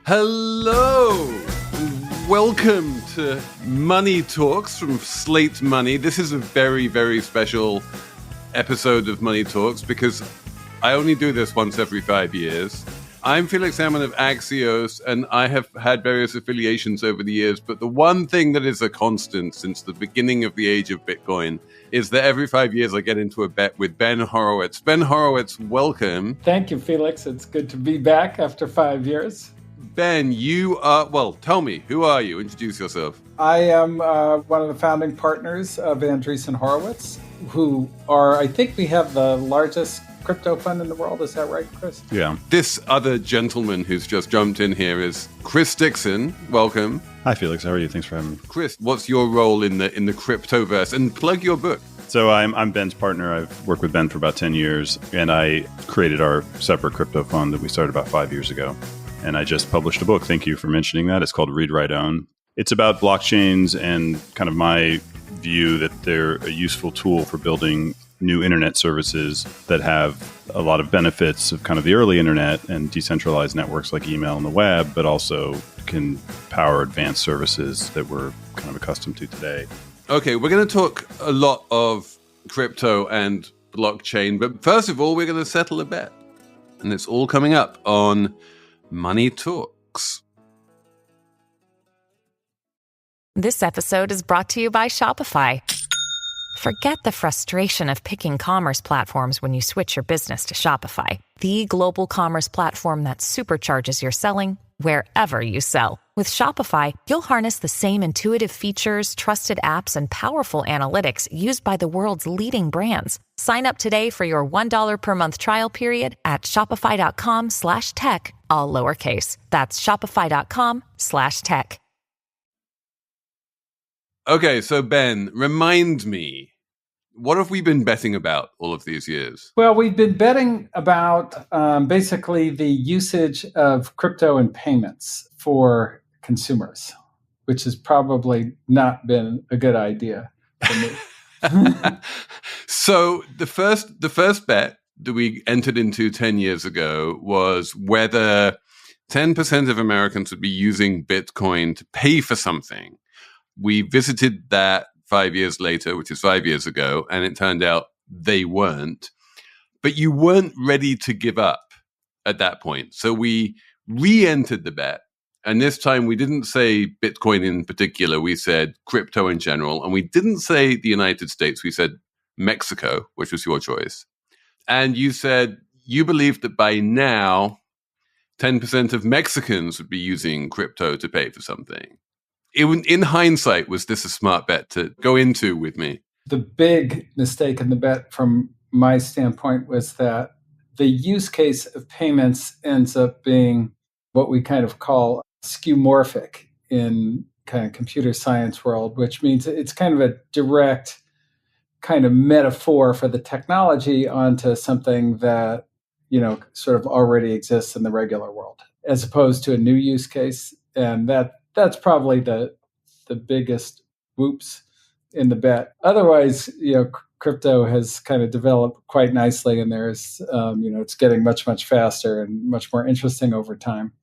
Hello! Welcome to Money Talks from Slate Money. This is a very, very special episode of Money Talks because I only do this once every 5 years. I'm Felix Salmon of Axios, and I have had various affiliations over the years, but the one thing that is a constant since the beginning of the age of Bitcoin is that every 5 years I get into a bet with Ben Horowitz. Ben Horowitz, welcome. Thank you, Felix. It's good to be back after 5 years. Ben, you are, well, tell me, who are you? Introduce yourself. I am one of the founding partners of Andreessen Horowitz, who are, I think we have the largest crypto fund in the world. Is that right, Chris? Yeah. This other gentleman who's just jumped in here is Chris Dixon. Welcome. Hi, Felix. How are you? Thanks for having me. Chris, what's your role in the cryptoverse? And plug your book. So I'm Ben's partner. I've worked with Ben for about 10 years, and I created our separate crypto fund that we started about 5 years ago. And I just published a book. Thank you for mentioning that. It's called Read, Write, Own. It's about blockchains and kind of my view that they're a useful tool for building new internet services that have a lot of benefits of kind of the early internet and decentralized networks like email and the web, but also can power advanced services that we're kind of accustomed to today. Okay, we're going to talk a lot of crypto and blockchain, but first of all, we're going to settle a bet. And it's all coming up on Money Talks. This episode is brought to you by Shopify. Forget the frustration of picking commerce platforms when you switch your business to Shopify, the global commerce platform that supercharges your selling wherever you sell. With Shopify, you'll harness the same intuitive features, trusted apps, and powerful analytics used by the world's leading brands. Sign up today for your $1 per month trial period at shopify.com/tech, all lowercase. That's shopify.com/tech. Okay, so Ben, remind me, what have we been betting about all of these years? Well, we've been betting about basically the usage of crypto and payments for consumers, which has probably not been a good idea for me. So the first bet that we entered into 10 years ago was whether 10% of Americans would be using Bitcoin to pay for something. We visited that 5 years later, which is 5 years ago, and it turned out they weren't. But you weren't ready to give up at that point. So we re-entered the bet. And this time we didn't say Bitcoin in particular. We said crypto in general. And we didn't say the United States. We said Mexico, which was your choice. And you said you believed that by now, 10% of Mexicans would be using crypto to pay for something. In hindsight, was this a smart bet to go into with me? The big mistake in the bet from my standpoint was that the use case of payments ends up being what we kind of call skeuomorphic in kind of computer science world, which means it's kind of a direct kind of metaphor for the technology onto something that, you know, sort of already exists in the regular world, as opposed to a new use case. And that's probably the biggest whoops in the bet. Otherwise, you know, crypto has kind of developed quite nicely, and there's, it's getting much, much faster and much more interesting over time.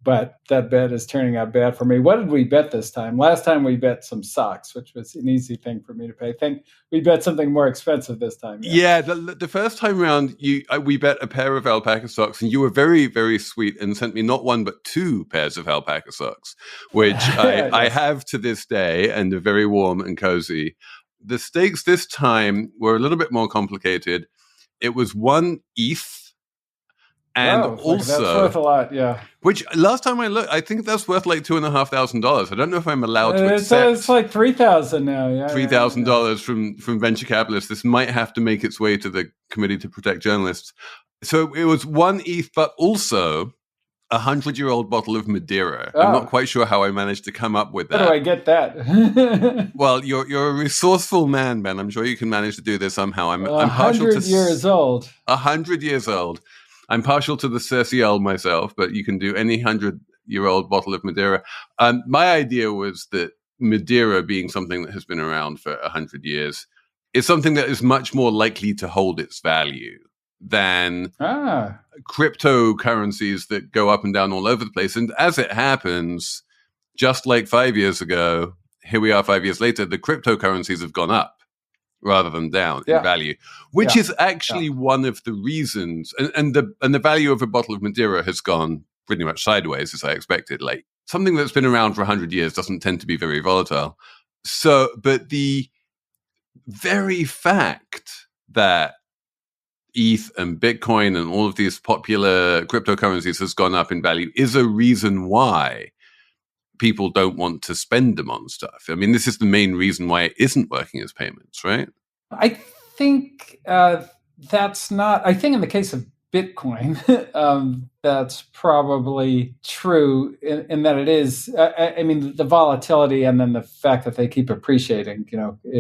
But that bet is turning out bad for me. What did we bet this time? Last time we bet some socks, which was an easy thing for me to pay. I think we bet something more expensive this time. Yeah, the first time around, we bet a pair of alpaca socks, and you were very, very sweet and sent me not one but two pairs of alpaca socks, which I have to this day, and are very warm and cozy. The stakes this time were a little bit more complicated. It was 1 ETH. And also, that's worth a lot, yeah. Which last time I looked, I think that's worth like $2,500. I don't know if I'm allowed to accept. It's like $3,000 now, yeah. $3,000 from venture capitalists. This might have to make its way to the Committee to Protect Journalists. So it was 1 ETH, but also a 100-year-old bottle of Madeira. I'm not quite sure how I managed to come up with that. How do I get that? Well, you're a resourceful man, Ben. I'm sure you can manage to do this somehow. I'm partial to 100 years old. 100 years old. I'm partial to the Cercial myself, but you can do any 100-year-old bottle of Madeira. My idea was that Madeira, being something that has been around for 100 years, is something that is much more likely to hold its value than cryptocurrencies that go up and down all over the place. And as it happens, just like 5 years ago, here we are 5 years later, the cryptocurrencies have gone up rather than down in value, which is actually one of the reasons. And the value of a bottle of Madeira has gone pretty much sideways, as I expected. Like, something that's been around for 100 years doesn't tend to be very volatile. So, but the very fact that ETH and Bitcoin and all of these popular cryptocurrencies has gone up in value is a reason why people don't want to spend them on stuff. I mean, this is the main reason why it isn't working as payments, right? I think that's not, I think in the case of Bitcoin, that's probably true in that it is, I mean, the volatility and then the fact that they keep appreciating,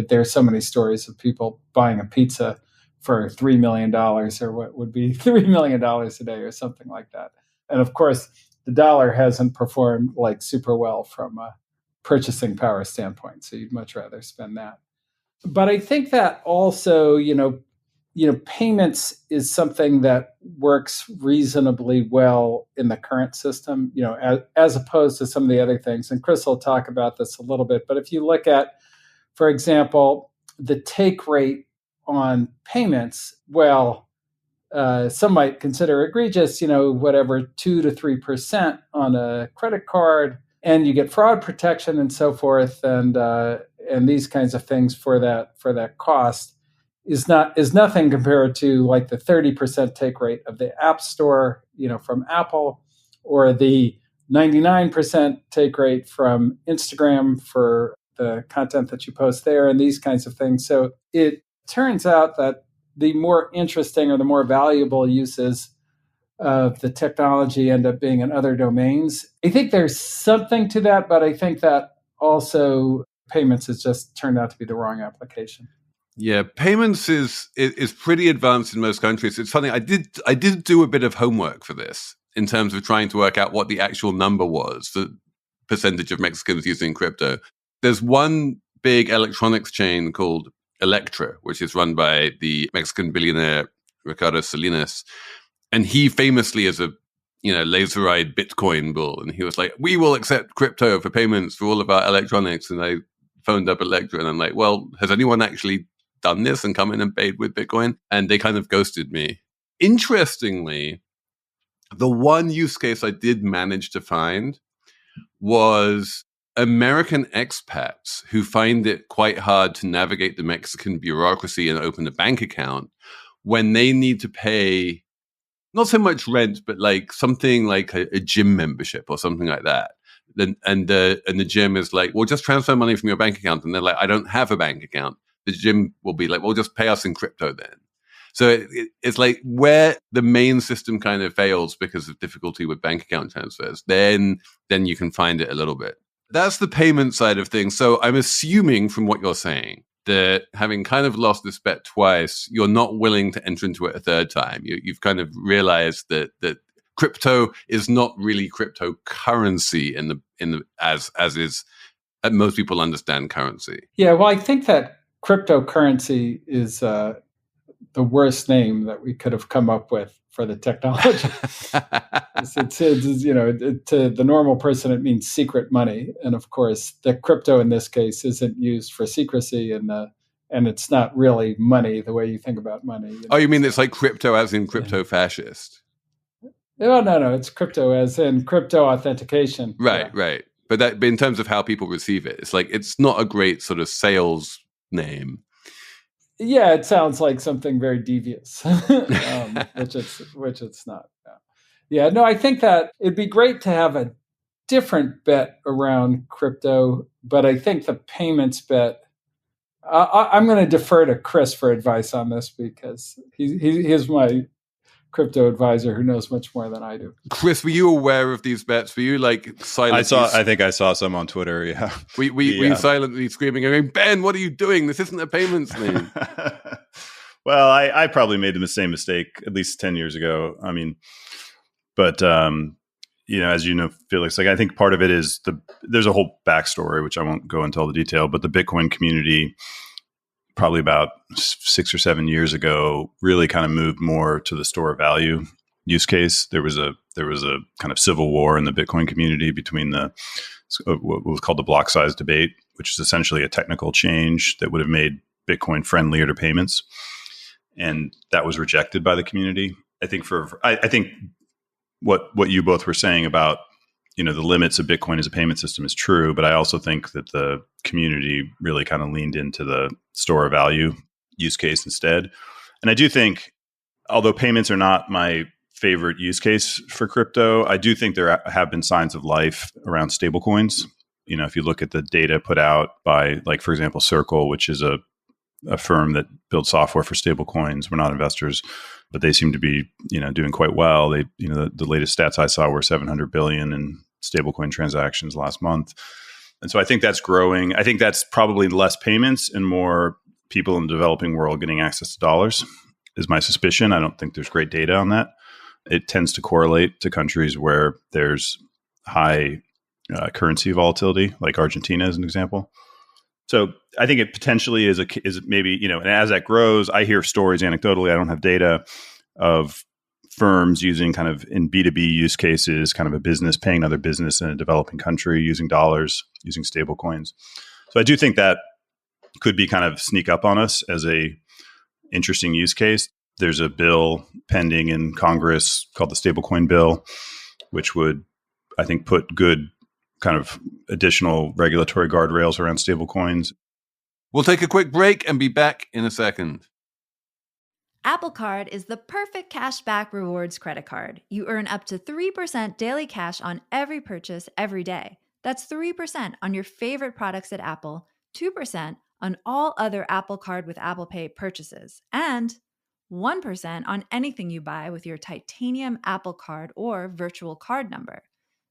there's so many stories of people buying a pizza for $3 million or what would be $3 million a day or something like that. And of course, the dollar hasn't performed like super well from a purchasing power standpoint. So you'd much rather spend that. But I think that also, payments is something that works reasonably well in the current system, as opposed to some of the other things. And Chris will talk about this a little bit. But if you look at, for example, the take rate on payments, some might consider egregious, whatever, 2 to 3% on a credit card, and you get fraud protection and so forth, and these kinds of things for that cost is nothing compared to like the 30% take rate of the App Store, from Apple, or the 99% take rate from Instagram for the content that you post there, and these kinds of things. So it turns out that the more interesting or the more valuable uses of the technology end up being in other domains. I think there's something to that, but I think that also payments has just turned out to be the wrong application. Yeah, payments is pretty advanced in most countries. It's funny, I did do a bit of homework for this in terms of trying to work out what the actual number was, the percentage of Mexicans using crypto. There's one big electronics chain called Electra, which is run by the Mexican billionaire Ricardo Salinas. And he famously is a, laser-eyed Bitcoin bull. And he was like, we will accept crypto for payments for all of our electronics. And I phoned up Electra and I'm like, well, has anyone actually done this and come in and paid with Bitcoin? And they kind of ghosted me. Interestingly, the one use case I did manage to find was American expats who find it quite hard to navigate the Mexican bureaucracy and open a bank account when they need to pay not so much rent, but like something like a gym membership or something like that. And the gym is like, well, just transfer money from your bank account. And they're like, I don't have a bank account. The gym will be like, well, just pay us in crypto then. So it's like where the main system kind of fails because of difficulty with bank account transfers, then you can find it a little bit. That's the payment side of things. So I'm assuming from what you're saying that having kind of lost this bet twice, you're not willing to enter into it a third time. You've kind of realized that crypto is not really cryptocurrency in the as is most people understand currency. Yeah, well, I think that cryptocurrency is the worst name that we could have come up with for the technology. To the normal person, it means secret money. And of course, the crypto in this case isn't used for secrecy, and it's not really money the way you think about money. Oh, you mean it's like crypto as in crypto fascist? No, it's crypto as in crypto authentication. Right. But in terms of how people receive it, it's like it's not a great sort of sales name. Yeah, it sounds like something very devious, which it's not. Yeah, no, I think that it'd be great to have a different bet around crypto, but I think the payments bet, I'm going to defer to Chris for advice on this because he's my crypto advisor who knows much more than I do. Chris, were you aware of these bets? Were you like silently? I think I saw some on Twitter. Yeah. Were you silently screaming, going, Ben, what are you doing? This isn't a payments thing. Well, I probably made the same mistake at least 10 years ago. I mean, but as you know, Felix, like I think part of it is there's a whole backstory, which I won't go into all the detail, but the Bitcoin community probably about 6 or 7 years ago, really kind of moved more to the store of value use case. There was a kind of civil war in the Bitcoin community between what was called the block size debate, which is essentially a technical change that would have made Bitcoin friendlier to payments, and that was rejected by the community. I think what you both were saying about the limits of Bitcoin as a payment system is true, but I also think that the community really kind of leaned into the store of value use case instead. And I do think, although payments are not my favorite use case for crypto, I do think there have been signs of life around stablecoins. If you look at the data put out by, like, for example, Circle, which is a firm that builds software for stablecoins. We're not investors, but they seem to be, doing quite well. They, the latest stats I saw were 700 billion in stablecoin transactions last month. And so I think that's growing. I think that's probably less payments and more people in the developing world getting access to dollars is my suspicion. I don't think there's great data on that. It tends to correlate to countries where there's high currency volatility, like Argentina as an example. So I think it potentially is maybe, and as that grows, I hear stories anecdotally, I don't have data, of firms using kind of in B2B use cases, kind of a business paying another business in a developing country using dollars, using stable coins. So I do think that could be kind of sneak up on us as a interesting use case. There's a bill pending in Congress called the stablecoin bill, which would, I think, put good kind of additional regulatory guardrails around stablecoins. We'll take a quick break and be back in a second. Apple Card is the perfect cashback rewards credit card. You earn up to 3% daily cash on every purchase every day. That's 3% on your favorite products at Apple, 2% on all other Apple Card with Apple Pay purchases, and 1% on anything you buy with your titanium Apple Card or virtual card number.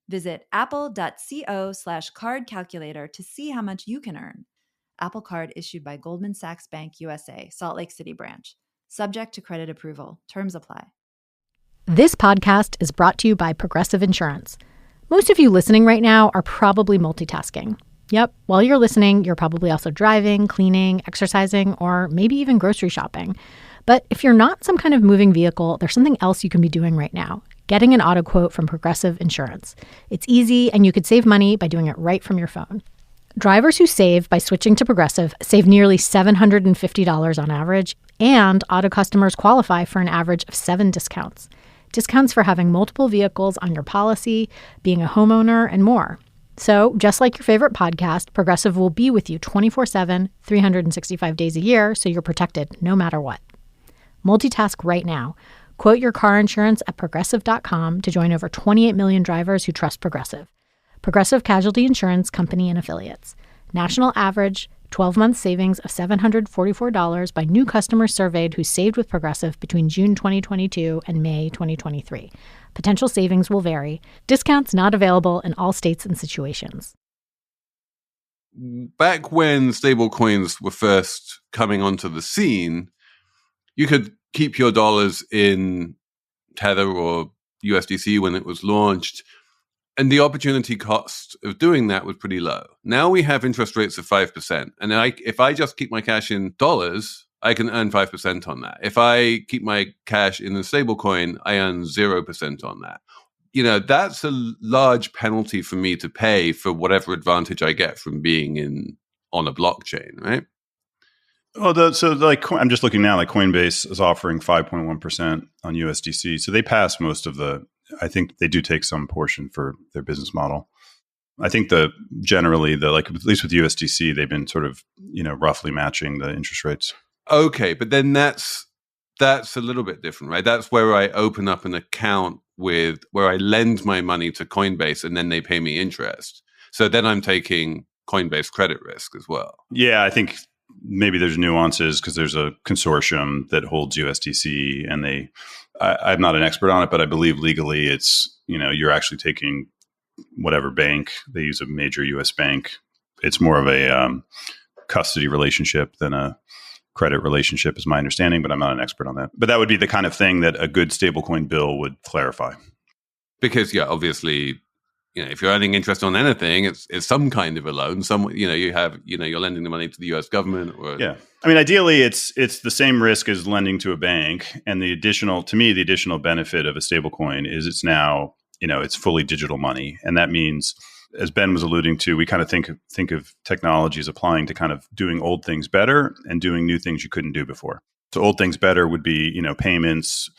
Visit apple.co/card calculator to see how much you can earn. Apple Card issued by Goldman Sachs Bank USA, Salt Lake City branch. Subject to credit approval. Terms apply. This podcast is brought to you by Progressive Insurance. Most of you listening right now are probably multitasking. Yep, while you're listening, you're probably also driving, cleaning, exercising, or maybe even grocery shopping. But if you're not some kind of moving vehicle, there's something else you can be doing right now. Getting an auto quote from Progressive Insurance. It's easy, and you could save money by doing it right from your phone. Drivers who save by switching to Progressive save nearly $750 on average, and auto customers qualify for an average of 7 discounts. Discounts for having multiple vehicles on your policy, being a homeowner, and more. So, just like your favorite podcast, Progressive will be with you 24/7, 365 days a year, so you're protected no matter what. Multitask right now. Quote your car insurance at Progressive.com to join over 28 million drivers who trust Progressive. Progressive Casualty Insurance Company and Affiliates. National average 12-month savings of $744 by new customers surveyed who saved with Progressive between June 2022 and May 2023. Potential savings will vary. Discounts not available in all states and situations. Back when stablecoins were first coming onto the scene, you could keep your dollars in Tether or USDC when it was launched, and the opportunity cost of doing that was pretty low. Now we have interest rates of 5%, and if I just keep my cash in dollars, I can earn 5% on that. If I keep my cash in a stablecoin, I earn 0% on that. That's a large penalty for me to pay for whatever advantage I get from being on a blockchain, right? Oh, I'm just looking now, like Coinbase is offering 5.1% on USDC. So they pass most of I think they do take some portion for their business model. I think generally, at least with USDC, they've been sort of, roughly matching the interest rates. Okay, but then that's a little bit different, right? That's where I open up an account where I lend my money to Coinbase and then they pay me interest. So then I'm taking Coinbase credit risk as well. Yeah, I think maybe there's nuances because there's a consortium that holds USDC, and I'm not an expert on it, but I believe legally it's, you're actually taking whatever bank. They use a major US bank. It's more of a custody relationship than a credit relationship is my understanding, but I'm not an expert on that. But that would be the kind of thing that a good stablecoin bill would clarify. Because, yeah, obviously, if you're earning interest on anything, it's some kind of a loan. You're lending the money to the U.S. government. Or yeah, I mean, ideally, it's the same risk as lending to a bank, and the additional benefit of a stablecoin is it's now it's fully digital money, and that means, as Ben was alluding to, we kind of think of technology as applying to kind of doing old things better and doing new things you couldn't do before. So old things better would be, payments,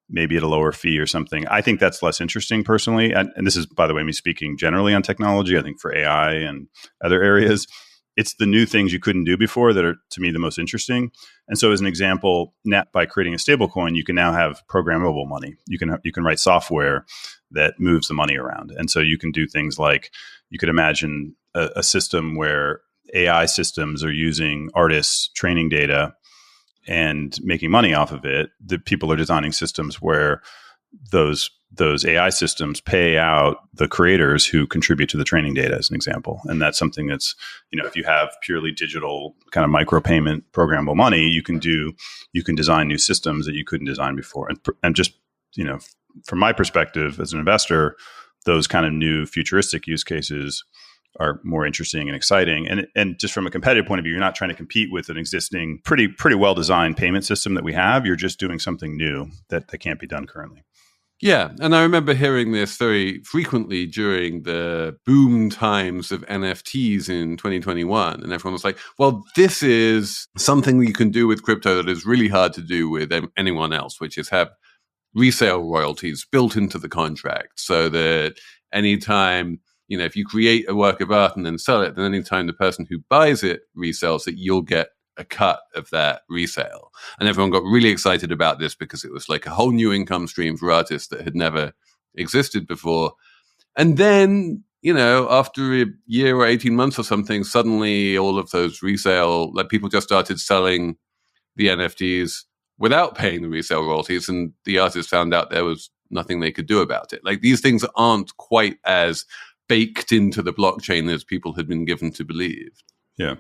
maybe at a lower fee or something. I think that's less interesting personally. And this is, by the way, me speaking generally on technology. I think for AI and other areas, it's the new things you couldn't do before that are, to me, the most interesting. And so as an example, by creating a stablecoin, you can now have programmable money. You can write software that moves the money around. And so you can do things like, you could imagine a system where AI systems are using artists' training data and making money off of it. The people are designing systems where those AI systems pay out the creators who contribute to the training data, as an example. And that's something that's, if you have purely digital kind of micropayment programmable money, you can design new systems that you couldn't design before. And just, from my perspective as an investor, those kind of new futuristic use cases are more interesting and exciting. And just from a competitive point of view, you're not trying to compete with an existing pretty well-designed payment system that we have. You're just doing something new that can't be done currently. Yeah, and I remember hearing this very frequently during the boom times of NFTs in 2021. And everyone was like, well, this is something you can do with crypto that is really hard to do with anyone else, which is have resale royalties built into the contract, so that anytime, if you create a work of art and then sell it, then anytime the person who buys it resells it, you'll get a cut of that resale. And everyone got really excited about this because it was like a whole new income stream for artists that had never existed before. And then, after a year or 18 months or something, suddenly all of those people just started selling the NFTs without paying the resale royalties, and the artists found out there was nothing they could do about it. Like, these things aren't quite as baked into the blockchain as people had been given to believe. Yeah,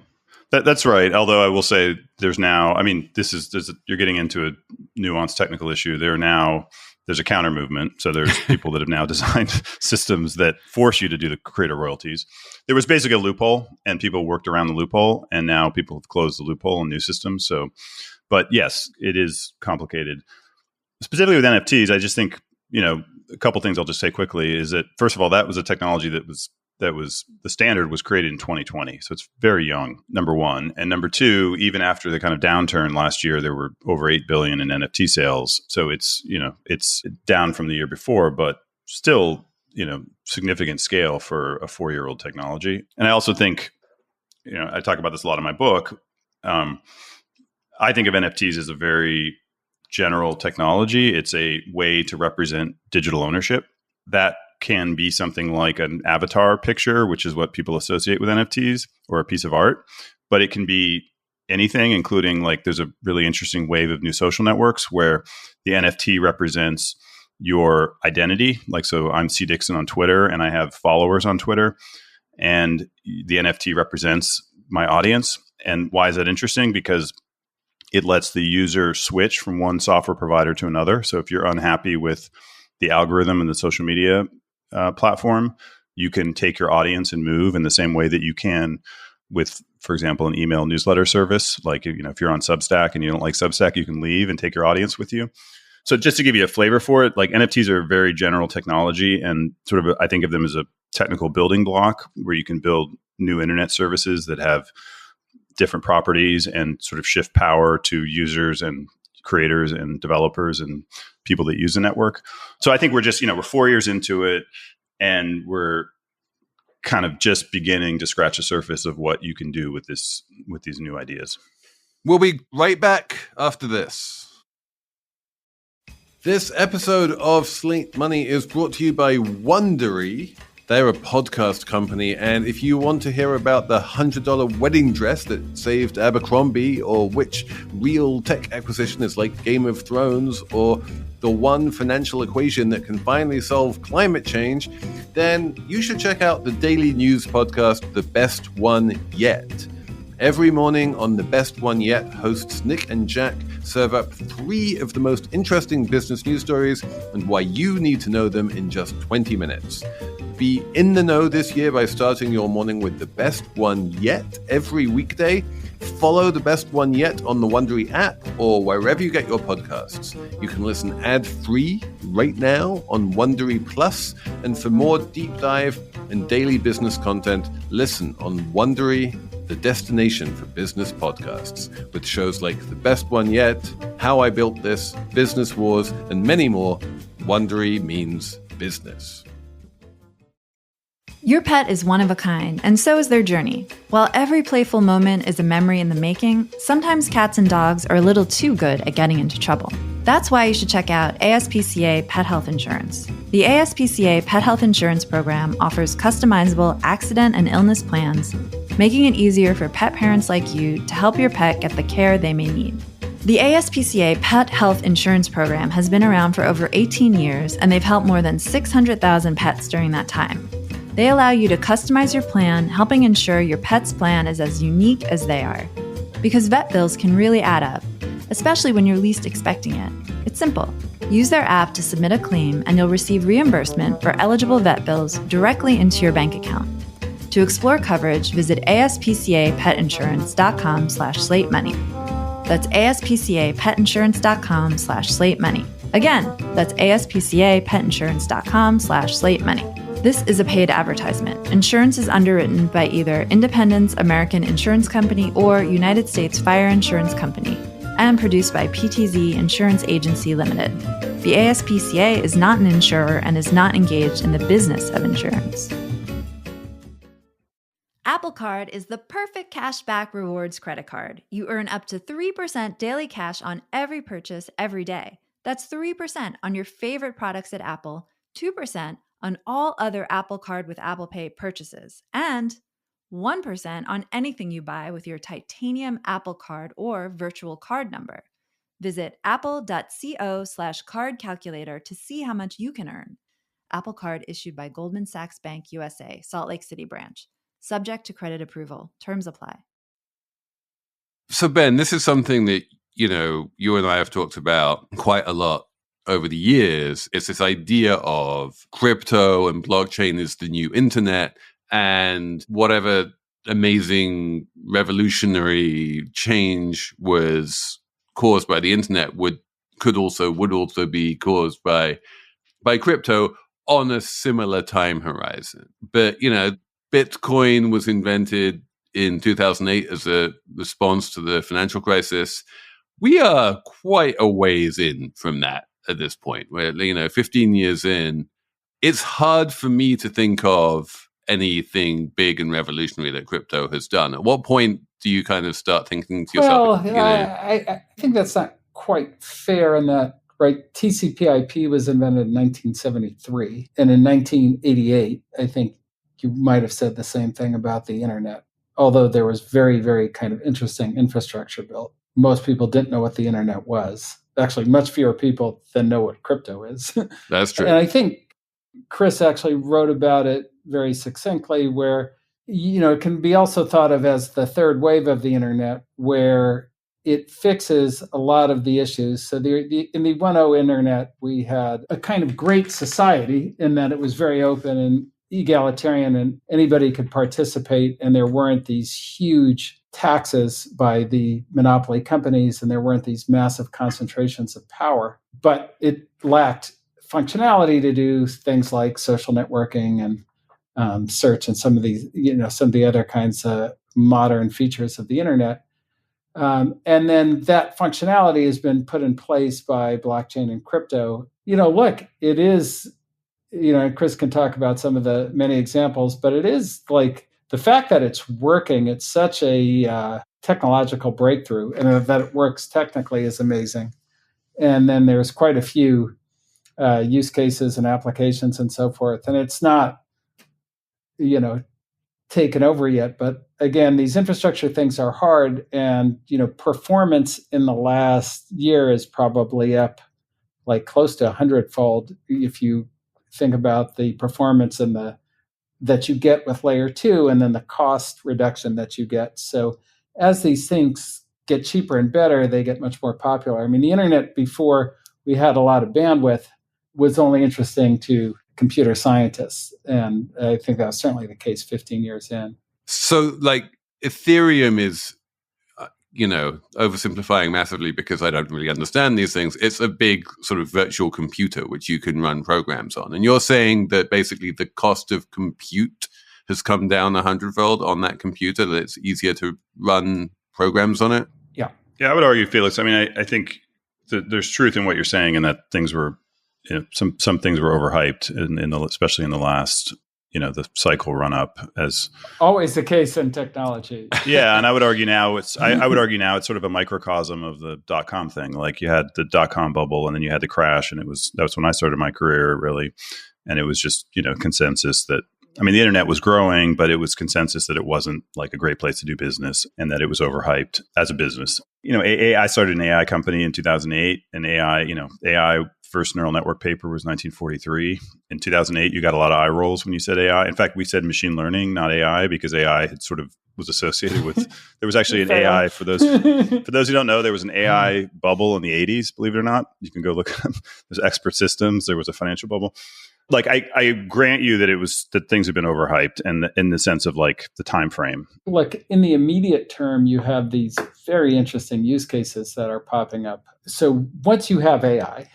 that's right. Although I will say there's now, you're getting into a nuanced technical issue. There's a counter movement. So there's people that have now designed systems that force you to do the creator royalties. There was basically a loophole, and people worked around the loophole, and now people have closed the loophole in new systems. So, but yes, it is complicated. Specifically with NFTs, I just think, a couple things I'll just say quickly is that, first of all, that was a technology that was the standard was created in 2020. So it's very young, number one. And number two, even after the kind of downturn last year, there were over 8 billion in NFT sales. So it's down from the year before, but still, significant scale for a 4-year-old technology. And I also think, I talk about this a lot in my book. I think of NFTs as a very general technology. It's a way to represent digital ownership. That can be something like an avatar picture, which is what people associate with NFTs, or a piece of art. But it can be anything, including, like, there's a really interesting wave of new social networks where the NFT represents your identity. Like, so I'm C. Dixon on Twitter, and I have followers on Twitter, and the NFT represents my audience. And why is that interesting? Because it lets the user switch from one software provider to another. So if you're unhappy with the algorithm and the social media platform, you can take your audience and move in the same way that you can with, for example, an email newsletter service. Like, if you're on Substack and you don't like Substack, you can leave and take your audience with you. So just to give you a flavor for it, like, NFTs are a very general technology, and sort of, I think of them as a technical building block where you can build new internet services that have different properties and sort of shift power to users and creators and developers and people that use the network. So I think we're just, we're 4 years into it, and we're kind of just beginning to scratch the surface of what you can do with these new ideas. We'll be right back after this. This episode of Slate Money is brought to you by Wondery. They're a podcast company, and if you want to hear about the $100 wedding dress that saved Abercrombie, or which real tech acquisition is like Game of Thrones, or the one financial equation that can finally solve climate change, then you should check out the daily news podcast, The Best One Yet. Every morning on The Best One Yet, hosts Nick and Jack serve up 3 of the most interesting business news stories and why you need to know them in just 20 minutes. Be in the know this year by starting your morning with The Best One Yet every weekday. Follow The Best One Yet on the Wondery app or wherever you get your podcasts. You can listen ad-free right now on Wondery Plus. And for more deep dive and daily business content, listen on Wondery, the destination for business podcasts, with shows like The Best One Yet, How I Built This, Business Wars, and many more. Wondery means business. Your pet is one of a kind, and so is their journey. While every playful moment is a memory in the making, sometimes cats and dogs are a little too good at getting into trouble. That's why you should check out ASPCA Pet Health Insurance. The ASPCA Pet Health Insurance Program offers customizable accident and illness plans, making it easier for pet parents like you to help your pet get the care they may need. The ASPCA Pet Health Insurance Program has been around for over 18 years, and they've helped more than 600,000 pets during that time. They allow you to customize your plan, helping ensure your pet's plan is as unique as they are. Because vet bills can really add up, especially when you're least expecting it. It's simple. Use their app to submit a claim, and you'll receive reimbursement for eligible vet bills directly into your bank account. To explore coverage, visit aspcapetinsurance.com/slatemoney. That's aspcapetinsurance.com/slatemoney. Again, that's aspcapetinsurance.com/slatemoney. This is a paid advertisement. Insurance is underwritten by either Independence American Insurance Company or United States Fire Insurance Company and produced by PTZ Insurance Agency Limited. The ASPCA is not an insurer and is not engaged in the business of insurance. Apple Card is the perfect cashback rewards credit card. You earn up to 3% daily cash on every purchase every day. That's 3% on your favorite products at Apple, 2% on all other Apple Card with Apple Pay purchases, and 1% on anything you buy with your titanium Apple Card or virtual card number. Visit apple.co/card calculator to see how much you can earn. Apple Card issued by Goldman Sachs Bank USA, Salt Lake City branch. Subject to credit approval. Terms apply. So, Ben, this is something that, you and I have talked about quite a lot over the years. It's this idea of crypto and blockchain is the new internet, and whatever amazing revolutionary change was caused by the internet would also be caused by crypto on a similar time horizon. But, Bitcoin was invented in 2008 as a response to the financial crisis. We are quite a ways in from that at this point, where, 15 years in, it's hard for me to think of anything big and revolutionary that crypto has done. At what point do you kind of start thinking to yourself? Well, I think that's not quite fair in that, right? TCP/IP was invented in 1973. And in 1988, I think you might have said the same thing about the internet, although there was very, very kind of interesting infrastructure built. Most people didn't know what the internet was. Actually, much fewer people than know what crypto is. That's true. And I think Chris actually wrote about it very succinctly, where, it can be also thought of as the third wave of the internet, where it fixes a lot of the issues. So in the 1.0 internet, we had a kind of great society in that it was very open and egalitarian and anybody could participate, and there weren't these huge taxes by the monopoly companies, and there weren't these massive concentrations of power. But it lacked functionality to do things like social networking and search and some of these, some of the other kinds of modern features of the internet. And then that functionality has been put in place by blockchain and crypto. Look, it is, Chris can talk about some of the many examples, but it is like the fact that it's working, it's such a technological breakthrough, and that it works technically is amazing. And then there's quite a few use cases and applications and so forth. And it's not, taken over yet. But again, these infrastructure things are hard. And, performance in the last year is probably up like close to 100-fold if you think about the performance that you get with layer 2 and then the cost reduction that you get. So as these things get cheaper and better, they get much more popular. I mean, the internet, before we had a lot of bandwidth, was only interesting to computer scientists. And I think that was certainly the case 15 years in. So, like, Ethereum is, oversimplifying massively because I don't really understand these things. It's a big sort of virtual computer which you can run programs on. And you're saying that basically the cost of compute has come down 100-fold on that computer, that it's easier to run programs on it? Yeah. Yeah, I would argue, Felix. I mean, I think that there's truth in what you're saying, and that things were, some things were overhyped, especially in the last, the cycle run up, as always the case in technology. Yeah, and I would argue now it's sort of a microcosm of the .com thing. Like, you had the .com bubble, and then you had the crash, and that's when I started my career, really. And it was just, consensus that, I mean, the internet was growing, but it was consensus that it wasn't like a great place to do business, and that it was overhyped as a business. I started an AI company in 2008, and AI first neural network paper was 1943. In 2008, you got a lot of eye rolls when you said AI. In fact, we said machine learning, not AI, because AI had sort of was associated with, there was actually an AI, for those who don't know, there was an AI bubble in the 80s, believe it or not. You can go look at them. There's Expert Systems. There was a financial bubble. Like, I grant you that things have been overhyped, and in the sense of like the time frame. Look, in the immediate term, you have these very interesting use cases that are popping up. So once you have AI,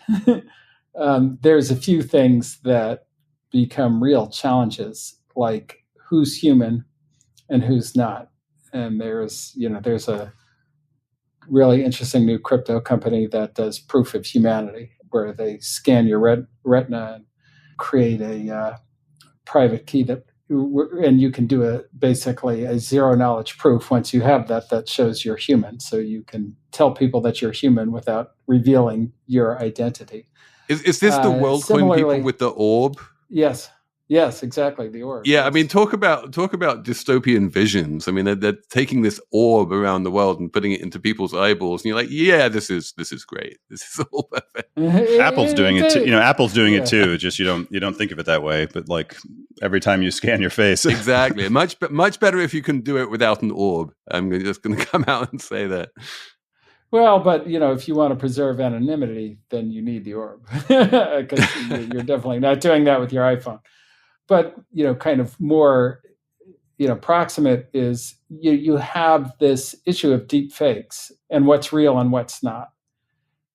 there's a few things that become real challenges, like who's human and who's not. And there's a really interesting new crypto company that does proof of humanity, where they scan your retina and create a private key and you can do basically a zero knowledge proof once you have that shows you're human. So you can tell people that you're human without revealing your identity. Is this the WorldCoin people with the orb? Yes, exactly. The orb. Yeah, I mean, talk about dystopian visions. I mean, they're taking this orb around the world and putting it into people's eyeballs, and you're like, yeah, this is great. This is all perfect. Apple's doing it too. Apple's doing it too. Just you don't think of it that way, but like every time you scan your face, exactly. Much better if you can do it without an orb. I'm just going to come out and say that. Well, but if you want to preserve anonymity, then you need the orb, because you're definitely not doing that with your iPhone. But, kind of more, proximate is you have this issue of deep fakes and what's real and what's not.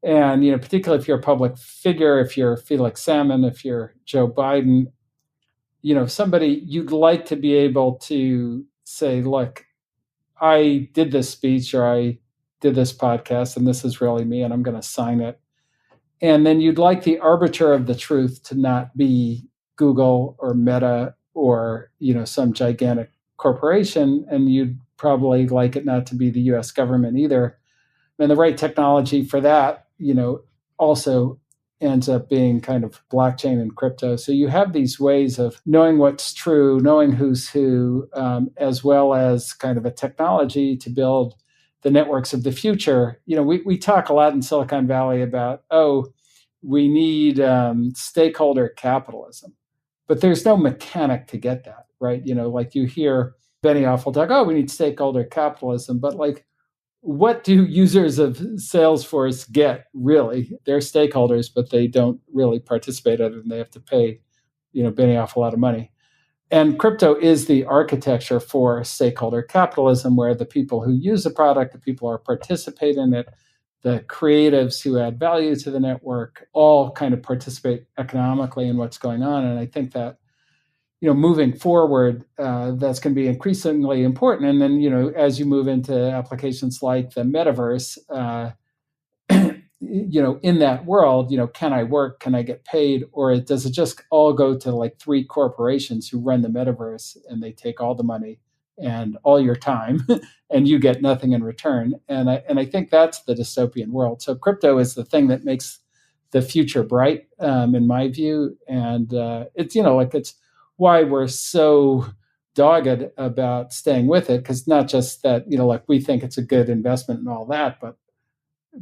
And, particularly if you're a public figure, if you're Felix Salmon, if you're Joe Biden, somebody you'd like to be able to say, look, I did this speech or I did this podcast and this is really me and I'm going to sign it. And then you'd like the arbiter of the truth to not be Google or Meta or, some gigantic corporation. And you'd probably like it not to be the US government either. And the right technology for that, also ends up being kind of blockchain and crypto. So you have these ways of knowing what's true, knowing who's who, as well as kind of a technology to build the networks of the future. We talk a lot in Silicon Valley about, we need stakeholder capitalism. But there's no mechanic to get that, right? Like you hear Benioff will talk, we need stakeholder capitalism. But like, what do users of Salesforce get, really? They're stakeholders, but they don't really participate other than they have to pay, Benioff a lot of money. And crypto is the architecture for stakeholder capitalism, where the people who use the product, the people who participate in it, the creatives who add value to the network, all kind of participate economically in what's going on. And I think that, moving forward, that's going to be increasingly important. And then, as you move into applications like the metaverse, in that world, can I work? Can I get paid? Or does it just all go to like 3 corporations who run the metaverse and they take all the money and all your time and you get nothing in return? And I think that's the dystopian world. So crypto is the thing that makes the future bright, in my view. And it's, it's why we're so dogged about staying with it. Because not just that, we think it's a good investment and all that, but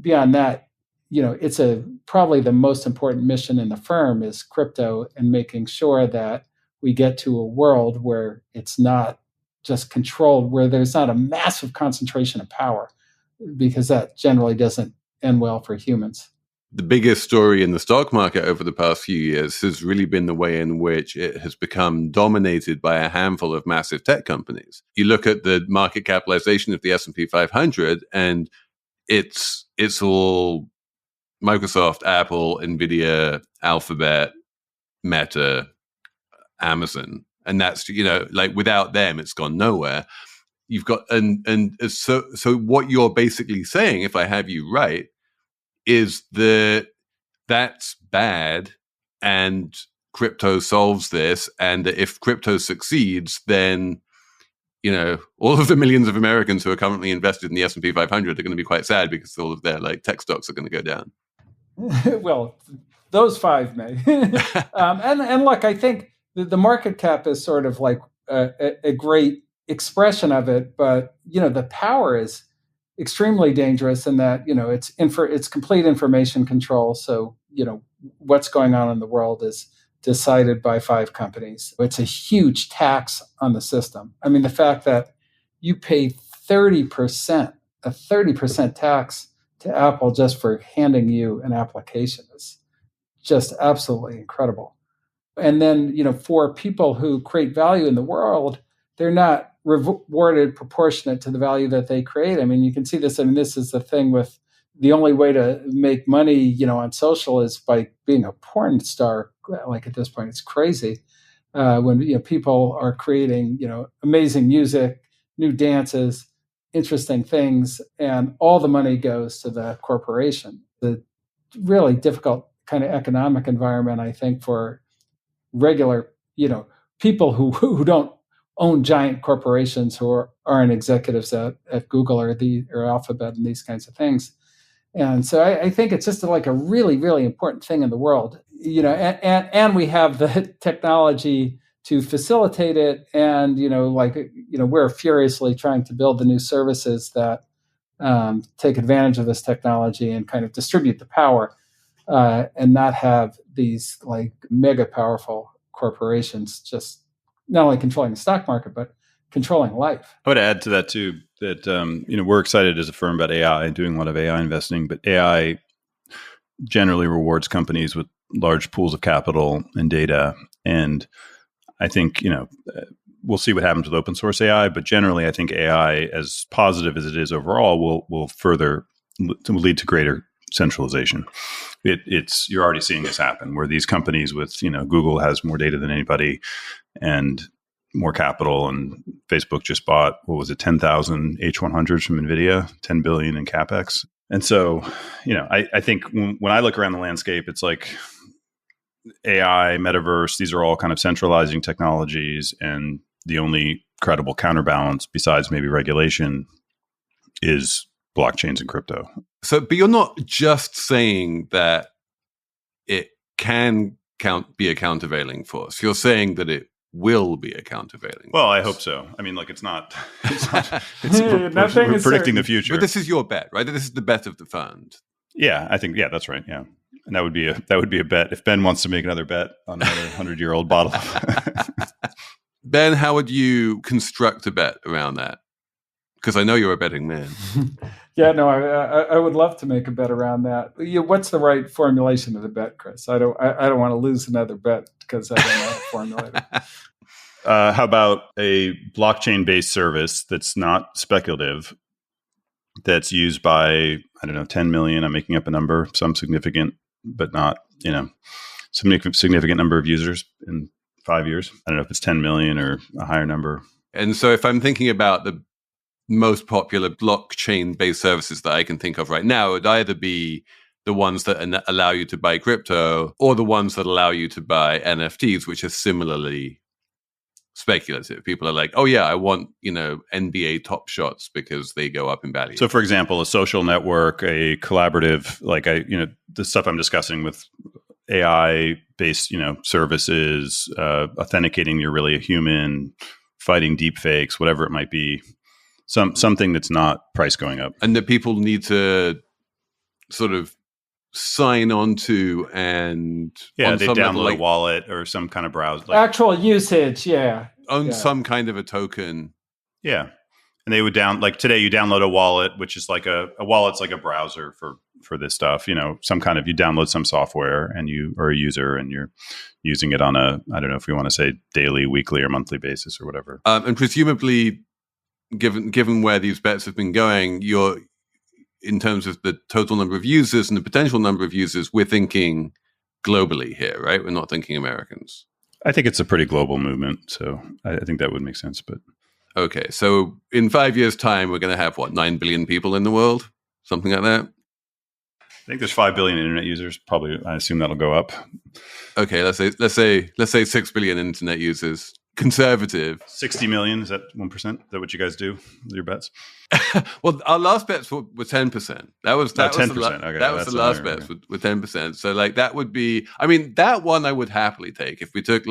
beyond that, it's probably the most important mission in the firm is crypto and making sure that we get to a world where it's not just controlled, where there's not a massive concentration of power, because that generally doesn't end well for humans. The biggest story in the stock market over the past few years has really been the way in which it has become dominated by a handful of massive tech companies. You look at the market capitalization of the S&P 500, and it's all Microsoft, Apple, Nvidia, Alphabet, Meta, Amazon. And that's, like, without them, it's gone nowhere. You've got, so what you're basically saying, if I have you right, is that that's bad, and crypto solves this, and that if crypto succeeds, then all of the millions of Americans who are currently invested in the S&P 500 are going to be quite sad, because all of their tech stocks are going to go down. Well, those 5 may. and look, I think the market cap is sort of like a great expression of it, but the power is extremely dangerous in that it's complete information control. So what's going on in the world is decided by 5 companies. It's a huge tax on the system. I mean, the fact that you pay 30% tax to Apple just for handing you an application is just absolutely incredible. And then for people who create value in the world, they're not rewarded proportionate to the value that they create. I mean, you can see this. I mean, this is the thing with the only way to make money, on social is by being a porn star. Like, at this point, it's crazy when people are creating, amazing music, new dances, interesting things, and all the money goes to the corporation. The really difficult kind of economic environment, I think, for regular, people who don't own giant corporations, who aren't executives at Google or Alphabet and these kinds of things. And so I think it's just like a really, really important thing in the world, and we have the technology to facilitate it. And, we're furiously trying to build the new services that take advantage of this technology and kind of distribute the power and not have these mega powerful corporations just not only controlling the stock market, but controlling life. I would add to that too, that, we're excited as a firm about AI and doing a lot of AI investing, but AI generally rewards companies with large pools of capital and data. And I think, we'll see what happens with open source AI, but generally I think AI, as positive as it is overall, will further lead to greater centralization. You're already seeing this happen, where these companies with, Google has more data than anybody and more capital, and Facebook just bought, 10,000 H100s from NVIDIA, 10 billion in CapEx. And so, I think when I look around the landscape, it's like AI, metaverse, these are all kind of centralizing technologies, and the only credible counterbalance besides maybe regulation is blockchains and crypto. So, but you're not just saying that it can be a countervailing force. You're saying that it will be a countervailing Well, force. I hope so. I mean, it's not we're predicting the future. But this is your bet, right? This is the bet of the fund. Yeah, I think, that's right. Yeah. And that would be a bet. If Ben wants to make another bet on another 100-year-old bottle. Ben, how would you construct a bet around that? Because I know you're a betting man. Yeah, no, I would love to make a bet around that. What's the right formulation of the bet, Chris? I don't want to lose another bet because I don't know how to formulate it. How about a blockchain-based service that's not speculative, that's used by, 10 million, I'm making up a number, some significant, but not, significant number of users in 5 years. I don't know if it's 10 million or a higher number. And so if I'm thinking about the most popular blockchain-based services that I can think of right now, it would either be the ones that allow you to buy crypto, or the ones that allow you to buy NFTs, which are similarly speculative. People are like, oh yeah, I want, NBA top shots because they go up in value. So for example, a social network, a collaborative, the stuff I'm discussing with AI-based, services, authenticating you're really a human, fighting deep fakes, whatever it might be. Something that's not price going up. And that people need to sort of sign on to, and they download a wallet or some kind of browser. Actual usage, own some kind of a token. Yeah. And they would like today you download a wallet, which is like a wallet's like a browser for this stuff, you download some software and you are a user and you're using it on I don't know if you want to say daily, weekly or monthly basis or whatever. And presumably given where these bets have been going, you're in terms of the total number of users and the potential number of users, we're thinking globally here, right? We're not thinking Americans. I think it's a pretty global movement. So I think that would make sense. But okay. So in 5 years' time, we're going to have 9 billion people in the world? Something like that? I think there's 5 billion internet users. Probably, I assume that'll go up. Okay, let's say 6 billion internet users. Conservative. 60 million, is that 1%? Is that what you guys do with your bets? Well, our last bets were 10%. That was 10%. That was the last bets with 10%. So that would be, that one I would happily take if we took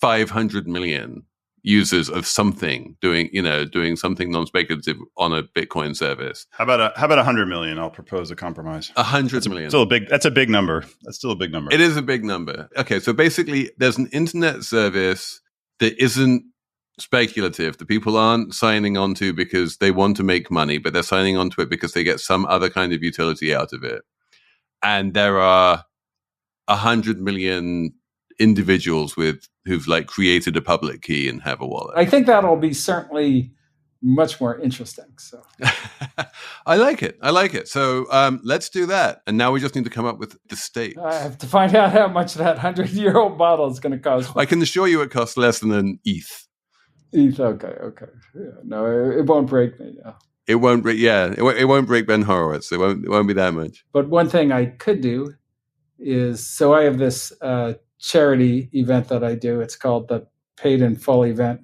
500 million users of something doing something non-speculative on a Bitcoin service. How about 100 million? I'll propose a compromise. 100 million. That's a big number. That's still a big number. It is a big number. Okay, so basically there's an internet service that isn't speculative, that people aren't signing onto because they want to make money, but they're signing onto it because they get some other kind of utility out of it. And there are 100 million individuals who've created a public key and have a wallet. I think that'll be certainly much more interesting. So I like it. So let's do that. And now we just need to come up with the state. I have to find out how much that 100-year-old bottle is going to cost. I can assure you it costs less than an ETH. ETH, okay. Yeah, no, it won't break me. Yeah. It won't break. Yeah, it won't break Ben Horowitz. It won't be that much. But one thing I could do is, so I have this charity event that I do. It's called the Paid in Full event,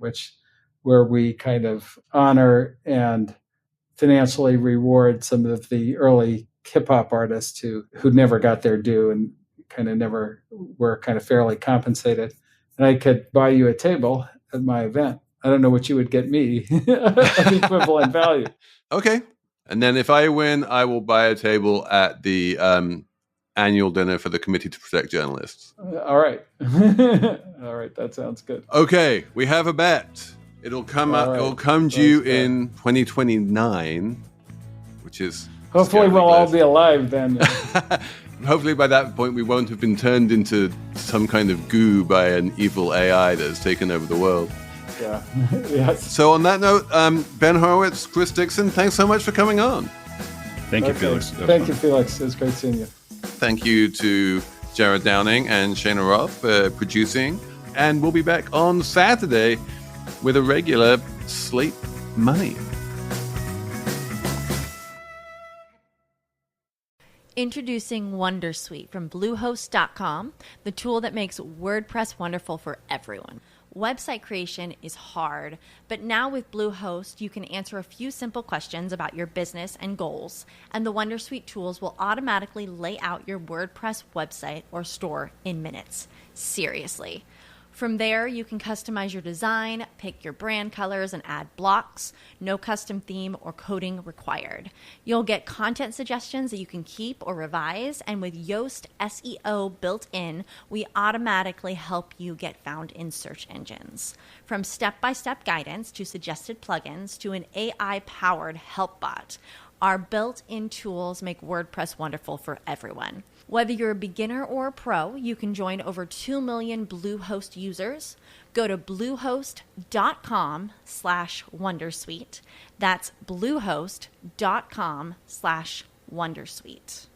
where we kind of honor and financially reward some of the early hip hop artists who never got their due and kind of never were kind of fairly compensated. And I could buy you a table at my event. I don't know what you would get me, an equivalent value. Okay. And then if I win, I will buy a table at the annual dinner for the Committee to Protect Journalists. All right. All right. That sounds good. Okay. We have a bet. It'll come up. Right. It'll come due in 2029, which is hopefully we'll all be alive then. Hopefully by that point we won't have been turned into some kind of goo by an evil AI that has taken over the world. Yeah. Yes. So on that note, Ben Horowitz, Chris Dixon, thanks so much for coming on. Thank you, Felix. Thank you, Felix. It was great seeing you. Thank you to Jared Downing and Cheyna Roth for producing. And we'll be back on Saturday with a regular Slate Money. Introducing Wondersuite from Bluehost.com, the tool that makes WordPress wonderful for everyone. Website creation is hard, but now with Bluehost, you can answer a few simple questions about your business and goals, and the Wondersuite tools will automatically lay out your WordPress website or store in minutes. Seriously. From there, you can customize your design, pick your brand colors, and add blocks. No custom theme or coding required. You'll get content suggestions that you can keep or revise, and with Yoast SEO built in, we automatically help you get found in search engines. From step-by-step guidance to suggested plugins to an AI-powered help bot, our built-in tools make WordPress wonderful for everyone. Whether you're a beginner or a pro, you can join over 2 million Bluehost users. Go to bluehost.com/wondersuite. That's bluehost.com/wondersuite.